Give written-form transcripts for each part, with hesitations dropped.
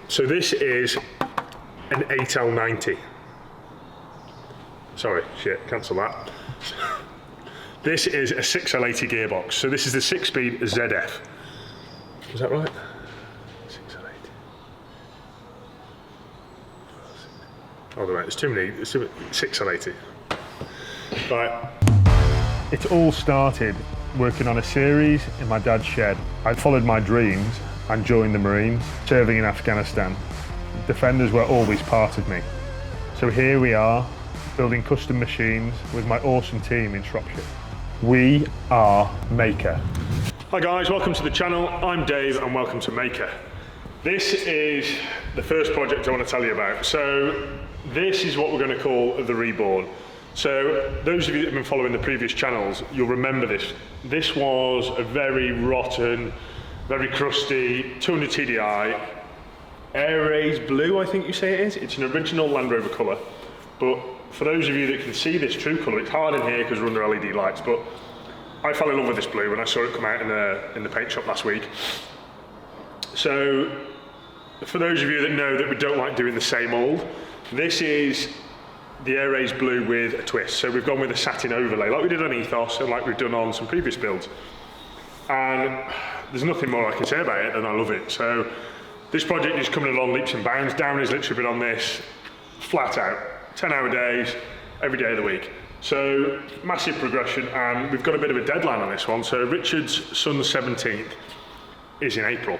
So this is an 8L90. Sorry, shit, cancel that. This is a 6L80 gearbox. So this is the 6-speed ZF. Is that right? 6L80. Oh, right, there's too many. 6L80. Right. It all started working on a series in my dad's shed. I followed my dreams and joined the Marines, serving in Afghanistan. Defenders were always part of me. So here we are, building custom machines with my awesome team in Shropshire. We are Mahker. Hi guys, welcome to the channel. I'm Dave and welcome to Mahker. This is the first project I want to tell you about. So this is what we're going to call the Reborn. So those of you that have been following the previous channels, you'll remember this. This was a very rotten, very crusty 200 TDI, Air Rays Blue, I think you say it is. It's an original Land Rover colour, but for those of you that can see this true colour, it's hard in here because we're under LED lights, but I fell in love with this blue when I saw it come out in the paint shop last week. So for those of you that know that we don't like doing the same old, this is the Air Rays Blue with a twist. So we've gone with a satin overlay like we did on Ethos and like we've done on some previous builds. And there's nothing more I can say about it than I love it. So this project is coming along leaps and bounds. Darren has literally been on this flat out, 10-hour days, every day of the week. So massive progression, and we've got a bit of a deadline on this one. So Richard's son's 17th is in April,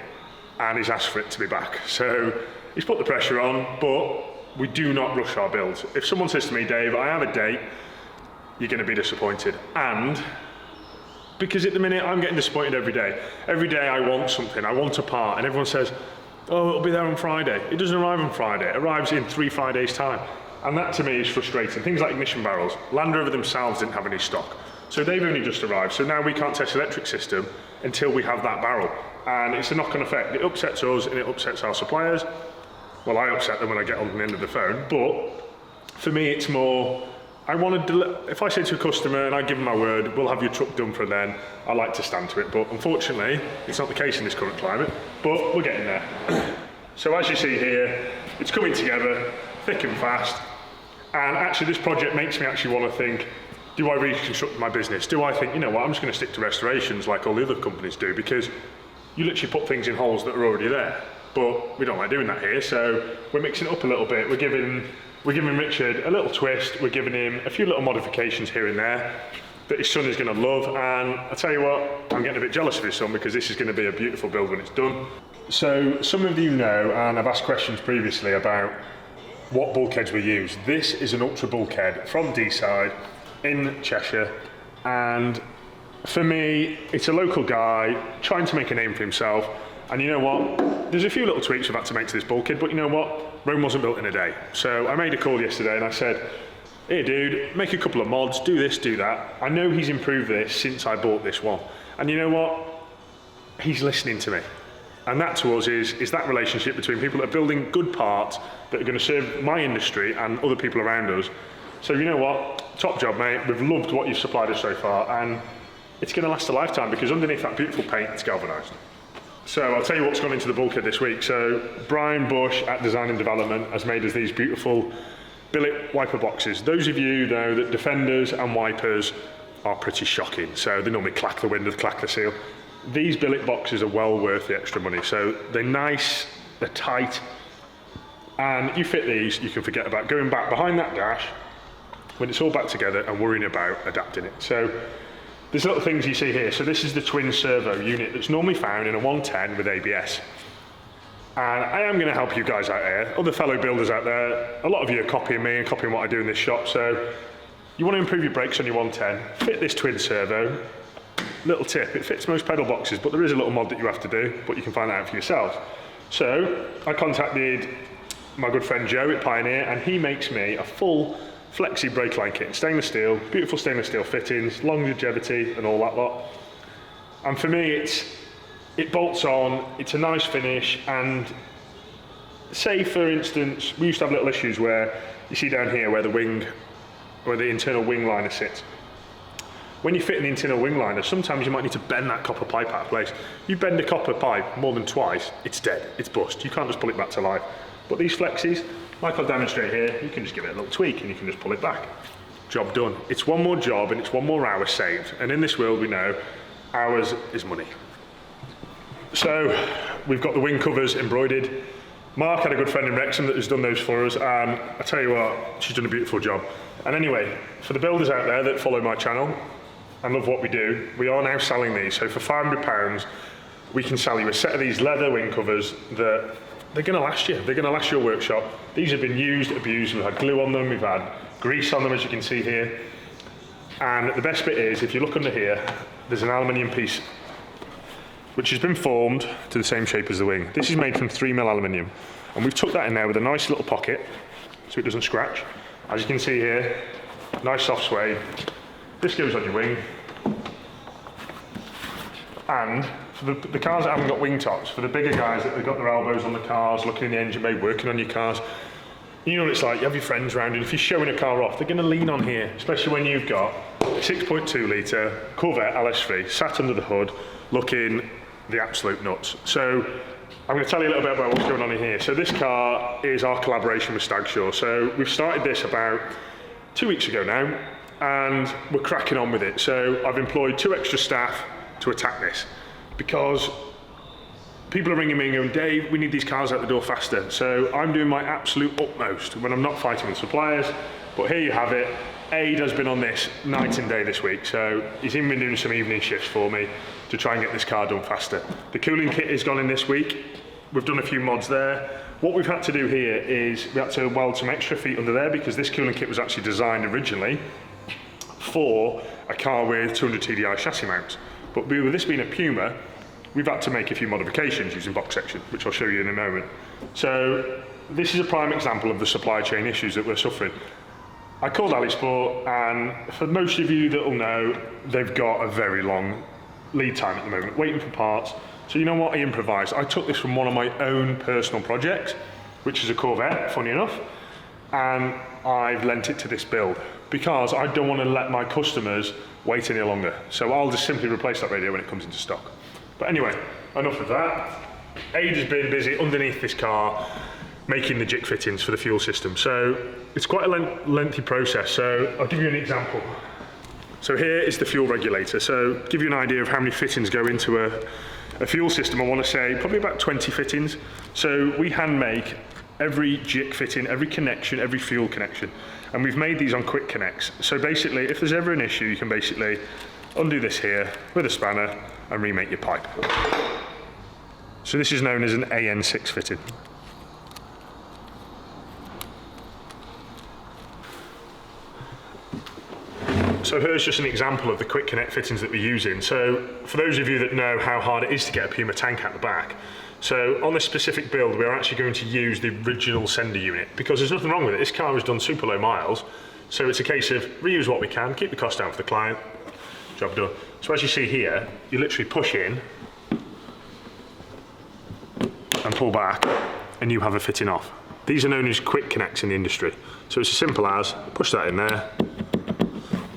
and he's asked for it to be back. So he's put the pressure on, but we do not rush our builds. If someone says to me, Dave, I have a date, you're going to be disappointed. And because at the minute I'm getting disappointed every day. Every day I want something, I want a part, and everyone says, oh, it'll be there on Friday. It doesn't arrive on Friday, it arrives in 3-5 days time. And that to me is frustrating. Things like ignition barrels, Land Rover themselves didn't have any stock. So they've only just arrived. So now we can't test the electric system until we have that barrel. And it's a knock-on effect. It upsets us and it upsets our suppliers. Well, I upset them when I get on the end of the phone, but for me it's more, I want to, if I say to a customer and I give them my word, we'll have your truck done for then, I like to stand to it, but unfortunately, it's not the case in this current climate, but we're getting there. So as you see here, it's coming together, thick and fast, and actually this project makes me actually want to think, do I reconstruct my business? Do I think, you know what, I'm just going to stick to restorations like all the other companies do, because you literally put things in holes that are already there. But we don't like doing that here, so we're mixing it up a little bit. We're giving Richard a little twist, we're giving him a few little modifications here and there that his son is going to love, and I tell you what, I'm getting a bit jealous of his son because this is going to be a beautiful build when it's done. So some of you know, and I've asked questions previously about what bulkheads we use. This is an ultra bulkhead from D-Side in Cheshire, and for me, it's a local guy trying to make a name for himself. And you know what? There's a few little tweaks we've had to make to this bulkhead, but you know what? Rome wasn't built in a day. So I made a call yesterday and I said, hey dude, make a couple of mods, do this, do that. I know he's improved this since I bought this one. And you know what? He's listening to me. And that to us is that relationship between people that are building good parts that are going to serve my industry and other people around us. So you know what? Top job, mate. We've loved what you've supplied us so far, and it's going to last a lifetime because underneath that beautiful paint, it's galvanised. So I'll tell you what's gone into the bulkhead this week. So Brian Bush at Design and Development has made us these beautiful billet wiper boxes. Those of you know that Defenders and wipers are pretty shocking. So they normally clack the window, clack the seal. These billet boxes are well worth the extra money. So they're nice, they're tight, and you fit these, you can forget about going back behind that dash when it's all back together and worrying about adapting it. So there's little things you see here. So this is the twin servo unit that's normally found in a 110 with ABS. And I am going to help you guys out here, other fellow builders out there. A lot of you are copying me and copying what I do in this shop. So you want to improve your brakes on your 110, fit this twin servo. Little tip, it fits most pedal boxes, but there is a little mod that you have to do, but you can find that out for yourselves. So I contacted my good friend Joe at Pioneer, and he makes me a full flexi brake line kit, stainless steel, beautiful stainless steel fittings, longevity and all that lot. And for me, it bolts on, it's a nice finish, and say for instance, we used to have little issues where you see down here where the internal wing liner sits. When you're fitting the internal wing liner, sometimes you might need to bend that copper pipe out of place. You bend a copper pipe more than twice, it's dead, it's bust. You can't just pull it back to life. But these flexis, like I'll demonstrate here, you can just give it a little tweak and you can just pull it back. Job done. It's one more job and it's one more hour saved. And in this world we know, hours is money. So we've got the wing covers embroidered. Mark had a good friend in Wrexham that has done those for us, and I tell you what, she's done a beautiful job. And anyway, for the builders out there that follow my channel and love what we do, we are now selling these. So for £500, we can sell you a set of these leather wing covers that they're going to last you. They're going to last your workshop. These have been used, abused. We've had glue on them, we've had grease on them, as you can see here. And the best bit is, if you look under here, there's an aluminium piece which has been formed to the same shape as the wing. This is made from 3mm aluminium, and we've tucked that in there with a nice little pocket so it doesn't scratch. As you can see here, nice soft suede. This goes on your wing. And for the cars that haven't got wing tops, for the bigger guys that have got their elbows on the cars, looking in the engine bay, working on your cars, you know what it's like, you have your friends around, and if you're showing a car off, they're going to lean on here, especially when you've got a 6.2 litre Corvette LS3 sat under the hood, looking the absolute nuts. So I'm going to tell you a little bit about what's going on in here. So this car is our collaboration with Stagshaw. So we've started this about 2 weeks ago now, and we're cracking on with it. So I've employed 2 extra staff to attack this, because people are ringing me and going, Dave, we need these cars out the door faster. So I'm doing my absolute utmost when I'm not fighting with suppliers. But here you have it. Aid has been on this night and day this week, so he's even been doing some evening shifts for me to try and get this car done faster. The cooling kit is gone in this week. We've done a few mods there. What we've had to do here is we had to weld some extra feet under there, because this cooling kit was actually designed originally for a car with 200 TDI chassis mounts. But with this being a Puma, we've had to make a few modifications using box section, which I'll show you in a moment. So this is a prime example of the supply chain issues that we're suffering. I called AliSport, and for most of you that will know, they've got a very long lead time at the moment, waiting for parts. So you know what, I improvised. I took this from one of my own personal projects, which is a Corvette, funny enough, and I've lent it to this build, because I don't want to let my customers wait any longer. So I'll just simply replace that radio when it comes into stock. But anyway, enough of that. Aid has been busy underneath this car, making the jig fittings for the fuel system. So it's quite a lengthy process. So I'll give you an example. So here is the fuel regulator. So give you an idea of how many fittings go into a fuel system. I want to say probably about 20 fittings. So we hand make every jig fitting, every connection, every fuel connection. And we've made these on quick connects. So basically, if there's ever an issue, you can basically undo this here with a spanner and remake your pipe. So this is known as an AN6 fitting. So here's just an example of the quick connect fittings that we're using. So for those of you that know how hard it is to get a Puma tank out the back, so on this specific build, we're actually going to use the original sender unit, because there's nothing wrong with it. This car has done super low miles. So it's a case of reuse what we can, keep the cost down for the client, job done. So as you see here, you literally push in and pull back, and you have a fitting off. These are known as quick connects in the industry. So it's as simple as push that in there,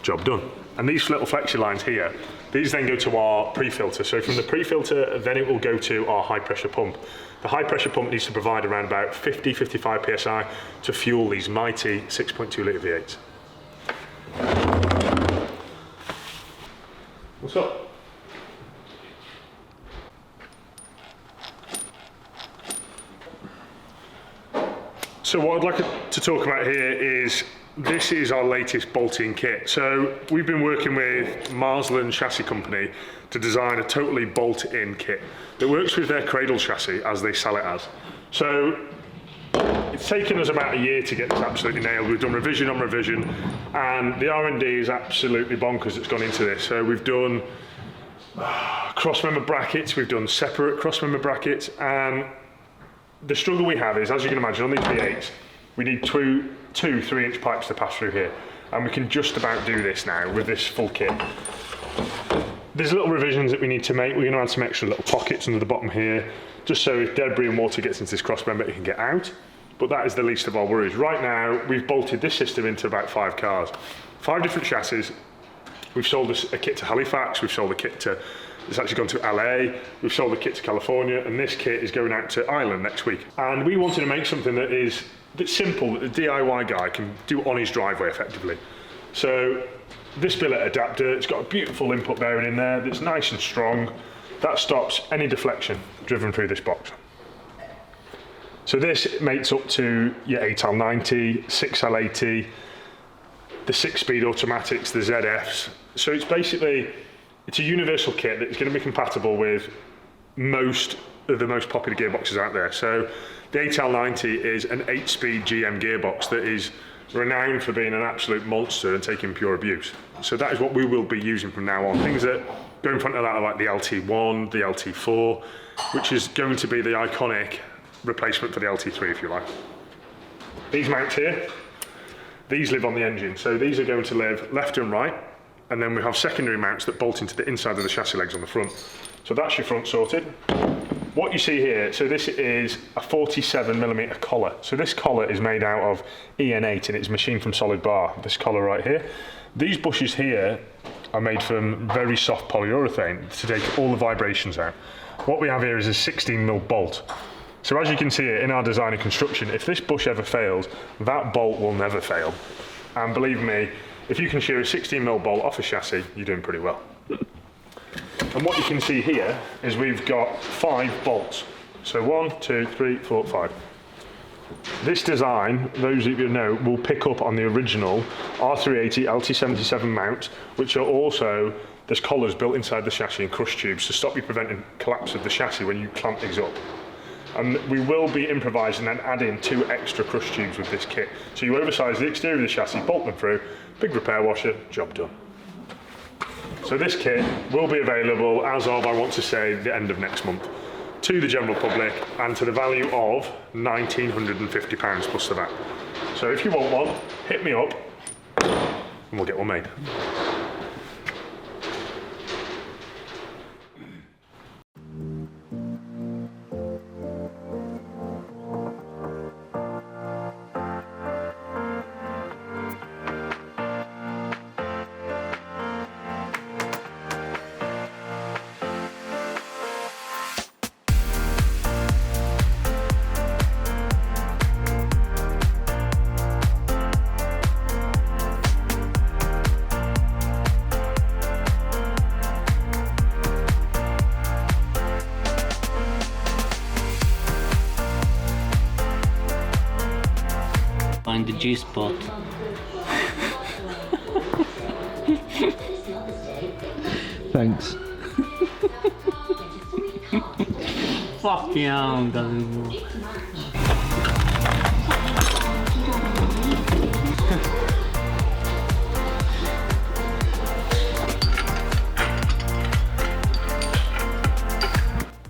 job done. And these little flexi lines here, these then go to our pre-filter. So from the pre-filter, then it will go to our high pressure pump. The high pressure pump needs to provide around about 50-55 PSI to fuel these mighty 6.2 litre V8s. What's up? So what I'd like to talk about here is, this is our latest bolt-in kit. So we've been working with Marsland Chassis Company to design a totally bolt-in kit that works with their cradle chassis as they sell it as. So it's taken us about a year to get this absolutely nailed. We've done revision on revision, and the R&D is absolutely bonkers that's gone into this. So we've done cross-member brackets, we've done separate cross-member brackets, and the struggle we have is, as you can imagine, on these V8s, we need two 3-inch pipes to pass through here, and we can just about do this now with this full kit. There's little revisions that we need to make. We're going to add some extra little pockets under the bottom here, just so if debris and water gets into this cross member, it can get out. But that is the least of our worries. Right now, we've bolted this system into about 5 cars, 5 different chassis, We've sold a kit to Halifax, we've sold a kit to, it's actually gone to LA, we've sold a kit to California, and this kit is going out to Ireland next week. And we wanted to make something that's simple, that the DIY guy can do on his driveway effectively. So this billet adapter, it's got a beautiful input bearing in there that's nice and strong. That stops any deflection driven through this box. So this mates up to your 8L90, 6L80, the 6-speed automatics, the ZFs. So it's a universal kit that's going to be compatible with most of the most popular gearboxes out there. So the 8L90 is an 8-speed GM gearbox that is renowned for being an absolute monster and taking pure abuse. So that is what we will be using from now on. Things that go in front of that are like the LT1, the LT4, which is going to be the iconic replacement for the LT3, if you like. These mounts here, these live on the engine. So these are going to live left and right, and then we have secondary mounts that bolt into the inside of the chassis legs on the front. So that's your front sorted. What you see here, so this is a 47mm collar. So this collar is made out of EN8 and it's machined from solid bar, this collar right here. These bushes here are made from very soft polyurethane to take all the vibrations out. What we have here is a 16mm bolt. So as you can see in our design and construction, if this bush ever fails, that bolt will never fail. And believe me, if you can shear a 16mm bolt off a chassis, you're doing pretty well. And what you can see here is we've got 5 bolts. So 1, 2, 3, 4, 5. This design, those of you know, will pick up on the original R380 LT77 mount, which are also, there's collars built inside the chassis and crush tubes to stop you preventing collapse of the chassis when you clamp these up. And we will be improvising and adding 2 extra crush tubes with this kit. So you oversize the exterior of the chassis, bolt them through, big repair washer, job done. So this kit will be available as of, I want to say, the end of next month, to the general public and to the value of £1,950 plus the VAT. So if you want one, hit me up and we'll get one made. Find the juice pot. Thanks. Fuck yeah, doesn't.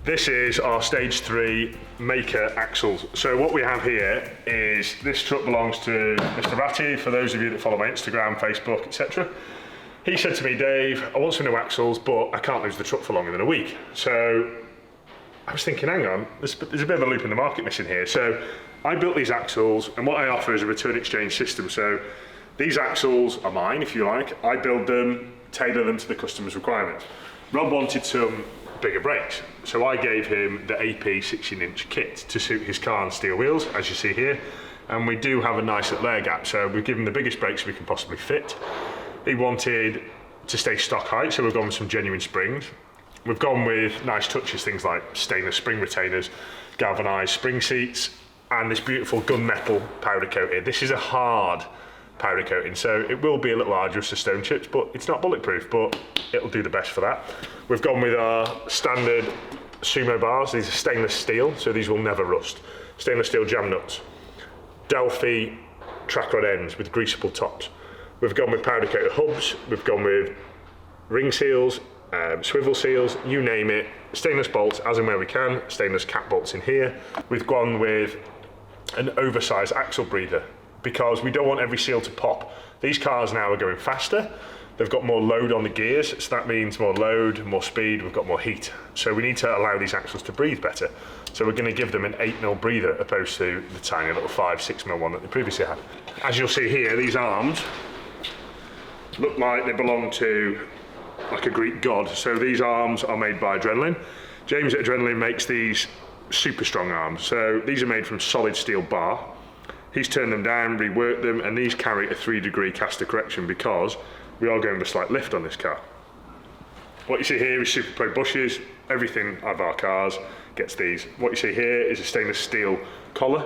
This is our stage 3 Mahker axles. So what we have here is, this truck belongs to Mr. Ratty, for those of you that follow my Instagram, Facebook, etc. He said to me, Dave, I want some new axles, but I can't lose the truck for longer than a week. So I was thinking, hang on, there's a bit of a loop in the market missing here. So I built these axles, and what I offer is a return exchange system. So these axles are mine, if you like. I build them, tailor them to the customer's requirements. Rob wanted some bigger brakes, so I gave him the AP 16-inch kit to suit his car and steel wheels, as you see here. And we do have a nice little air gap, so we've given the biggest brakes we can possibly fit. He wanted to stay stock height, so we've gone with some genuine springs. We've gone with nice touches, things like stainless spring retainers, galvanised spring seats, and this beautiful gunmetal powder coat here. This is a hard powder coating, so it will be a little arduous to stone chips, but it's not bulletproof, but it'll do the best for that. We've gone with our standard Sumo bars. These are stainless steel, so these will never rust. Stainless steel jam nuts. Delphi track rod ends with greasable tops. We've gone with powder coated hubs. We've gone with ring seals, swivel seals, you name it. Stainless bolts as and where we can. Stainless cap bolts in here. We've gone with an oversized axle breather because we don't want every seal to pop. These cars now are going faster. They've got more load on the gears, so that means more load, more speed, we've got more heat. So we need to allow these axles to breathe better. So we're going to give them an 8mm breather opposed to the tiny little 5-6mm one that they previously had. As you'll see here, these arms look like they belong to like a Greek god. So these arms are made by Adrenaline. James at Adrenaline makes these super strong arms. So these are made from solid steel bar. He's turned them down, reworked them, and these carry a 3-degree caster correction because we are going with a slight lift on this car. What you see here is Super Pro bushes. Everything of our cars gets these. What you see here is a stainless steel collar.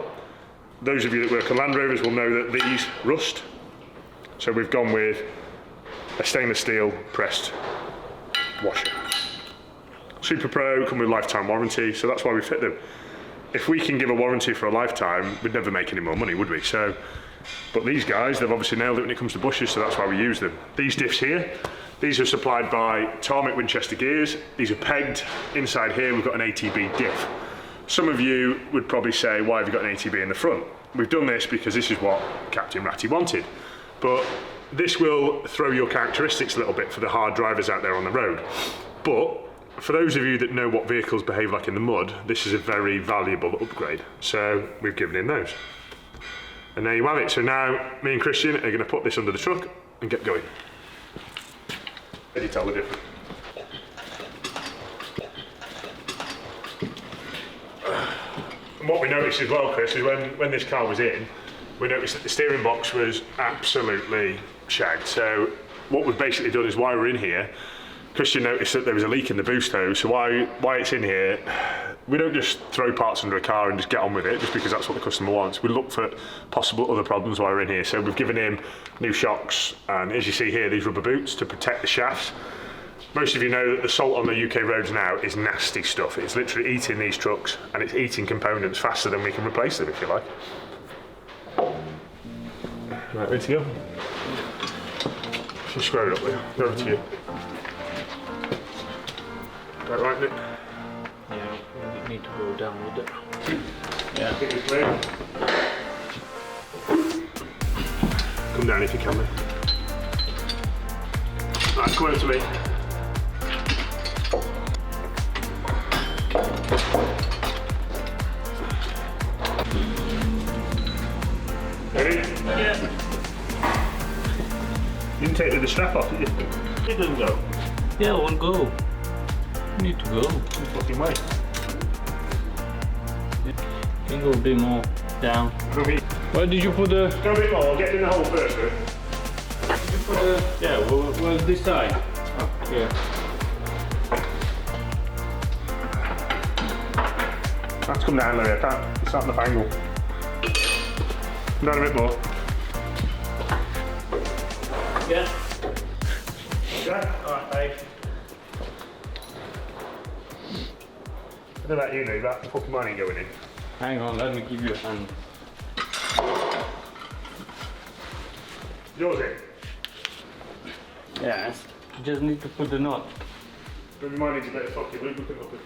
Those of you that work on Land Rovers will know that these rust. So we've gone with a stainless steel pressed washer. Super Pro come with lifetime warranty, so that's why we fit them. If we can give a warranty for a lifetime, we'd never make any more money, would we? So, but these guys, they've obviously nailed it when it comes to bushes, so that's why we use them. These diffs here, these are supplied by Tarmac Winchester gears. These are pegged. Inside here, we've got an ATB diff. Some of you would probably say, why have you got an ATB in the front? We've done this because this is what Captain Ratty wanted. But this will throw your characteristics a little bit for the hard drivers out there on the road. But for those of you that know what vehicles behave like in the mud, this is a very valuable upgrade. So we've given in those. And there you have it. So now me and Christian are going to put this under the truck and get going. Can you tell the difference? And what we noticed as well, Chris, is when this car was in, we noticed that the steering box was absolutely shagged. So what we've basically done is while we're in here, Christian noticed that there was a leak in the boost hose. So why it's in here, we don't just throw parts under a car and just get on with it just because that's what the customer wants. We look for possible other problems while we're in here. So we've given him new shocks, and as you see here, these rubber boots to protect the shafts. Most of you know that the salt on the UK roads now is nasty stuff. It's literally eating these trucks, and it's eating components faster than we can replace them, if you like. Right, ready to go? Just square it up there. Over to you. Right, Nick? Yeah, we need to go down with it. Yeah. Get it clear. Come down if you can, mate. Right, come over to me. Ready? Yeah. You didn't take the strap off, did you? It doesn't go. Yeah, we'll go. We need to go. No fucking way. Can go a bit more down. Go a bit, Where did you put the? go a bit more, get in the hole first, mate. Yeah, well this side. Oh, yeah. That's come down, Louis. I can't. It's not enough angle. Come down a bit more. Yeah. Yeah? Alright, babe. I don't know about you, Louis, that fucking mine ain't going in. Hang on, let me give you a hand. Yours in? Yes. You just need to put the knot. Maybe mine needs a bit of fucking lubricant up it.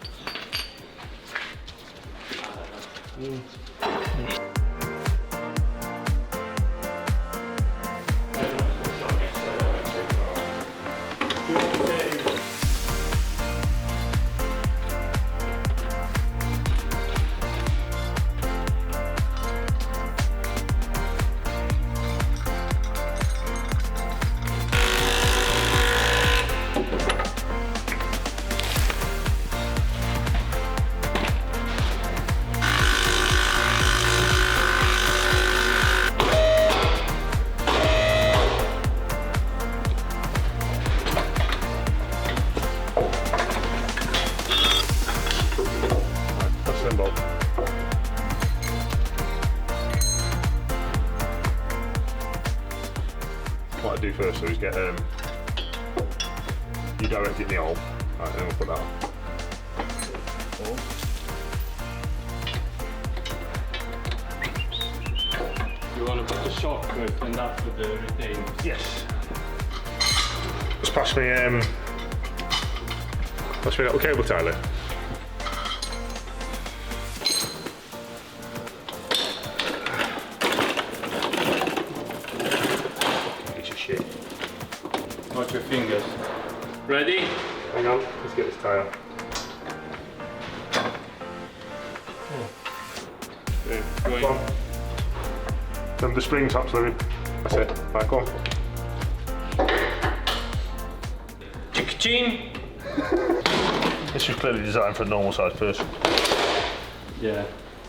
What I do first though is get you direct it in the hole. Right, then we'll put that on. You want to put the shock first and after the retain? Yes. Just pass me that little cable tie there. Watch your fingers. Ready? Hang on, let's get this tie on. Okay, Come going. on. Remember the spring tops, Louis. That's it. Right, go on. Ka-ching! This was clearly designed for a normal sized person. Yeah.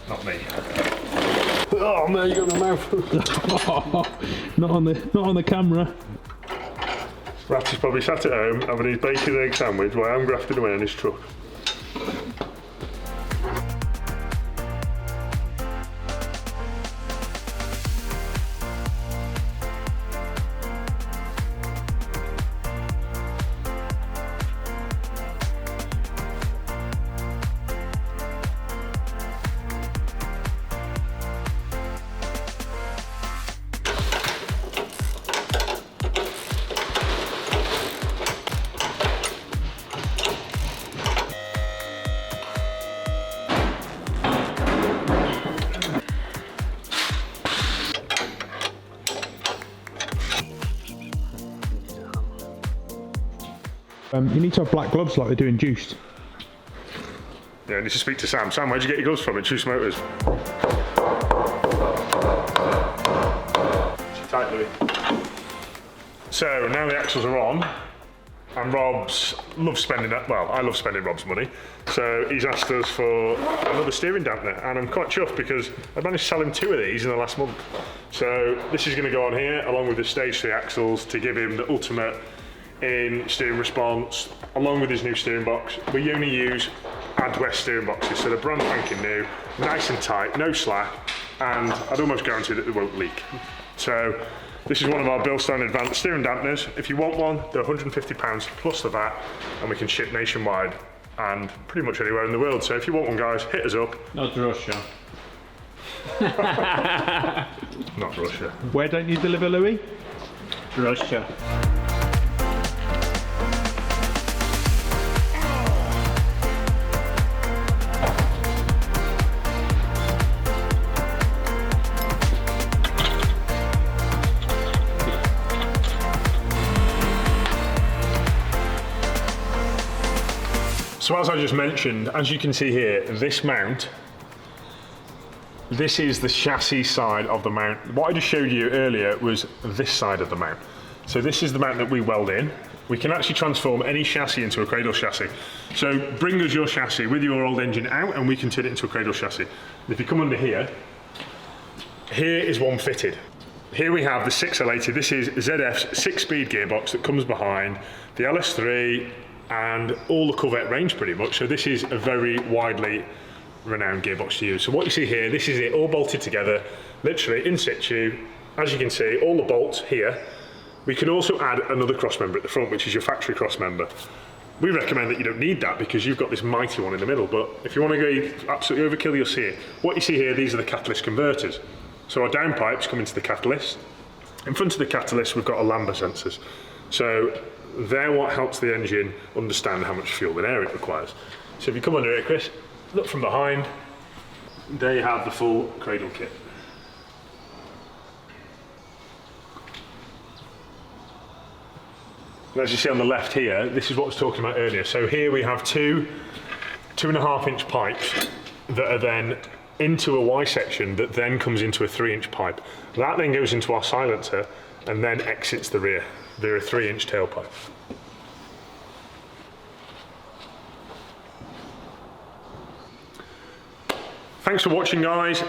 Not me. Oh man, you got my mouth. Not on the camera. Ratty's probably sat at home having his bacon and egg sandwich while I'm grafting away in his truck. You need to have black gloves like they do in Juiced. Yeah, I need to speak to Sam. Sam, where'd you get your gloves from at Juice Motors? Tight, Louis. So now the axles are on, and Rob's loves spending that. Well, I love spending Rob's money. So he's asked us for another steering dampener, and I'm quite chuffed because I managed to sell him 2 of these in the last month. So this is going to go on here along with the stage 3 axles to give him the ultimate in steering response, along with his new steering box. We only use Adwest steering boxes, so they're brand spanking new, nice and tight, no slack, and I'd almost guarantee that they won't leak. So this is one of our Bilstone Advanced steering dampeners. If you want one, they're £150 plus the VAT, and we can ship nationwide and pretty much anywhere in the world. So if you want one, guys, hit us up. Not Russia. Not Russia. Where don't you deliver, Louis? Russia. So as I just mentioned, as you can see here, this mount, this is the chassis side of the mount. What I just showed you earlier was this side of the mount. So this is the mount that we weld in. We can actually transform any chassis into a cradle chassis. So bring us your chassis with your old engine out and we can turn it into a cradle chassis. And if you come under here, here is one fitted. Here we have the 6L80. This is ZF's 6-speed gearbox that comes behind the LS3 and all the Corvette range pretty much. So this is a very widely renowned gearbox to use. So what you see here, this is it all bolted together, literally in situ. As you can see, all the bolts here. We can also add another cross member at the front, which is your factory cross member. We recommend that you don't need that because you've got this mighty one in the middle, but if you want to go absolutely overkill, you'll see it. What you see here, these are the catalyst converters. So our downpipes come into the catalyst. In front of the catalyst, we've got our lambda sensors. So they're what helps the engine understand how much fuel and air it requires. So if you come under here, Chris, look from behind, there you have the full cradle kit. And as you see on the left here, this is what I was talking about earlier. So here we have two 2.5-inch pipes that are then into a Y section that then comes into a 3-inch pipe. That then goes into our silencer and then exits the rear via a 3-inch tailpipe. Thanks for watching, guys,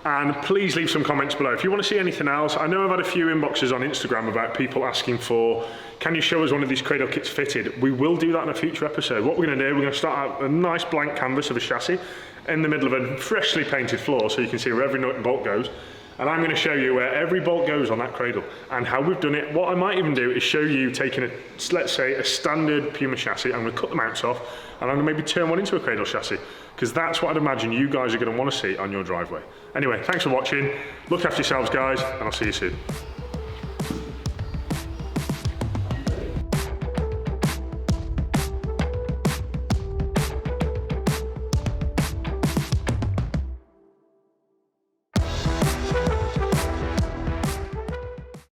and please leave some comments below. If you want to see anything else, I know I've had a few inboxes on Instagram about people asking for, can you show us one of these cradle kits fitted? We will do that in a future episode. What we're going to do, we're going to start out a nice blank canvas of a chassis in the middle of a freshly painted floor so you can see where every nut and bolt goes. And I'm going to show you where every bolt goes on that cradle and how we've done it. What I might even do is show you taking a, let's say, a standard Puma chassis. I'm going to cut the mounts off and I'm going to maybe turn one into a cradle chassis because that's what I'd imagine you guys are going to want to see on your driveway. Anyway, thanks for watching. Look after yourselves, guys, and I'll see you soon.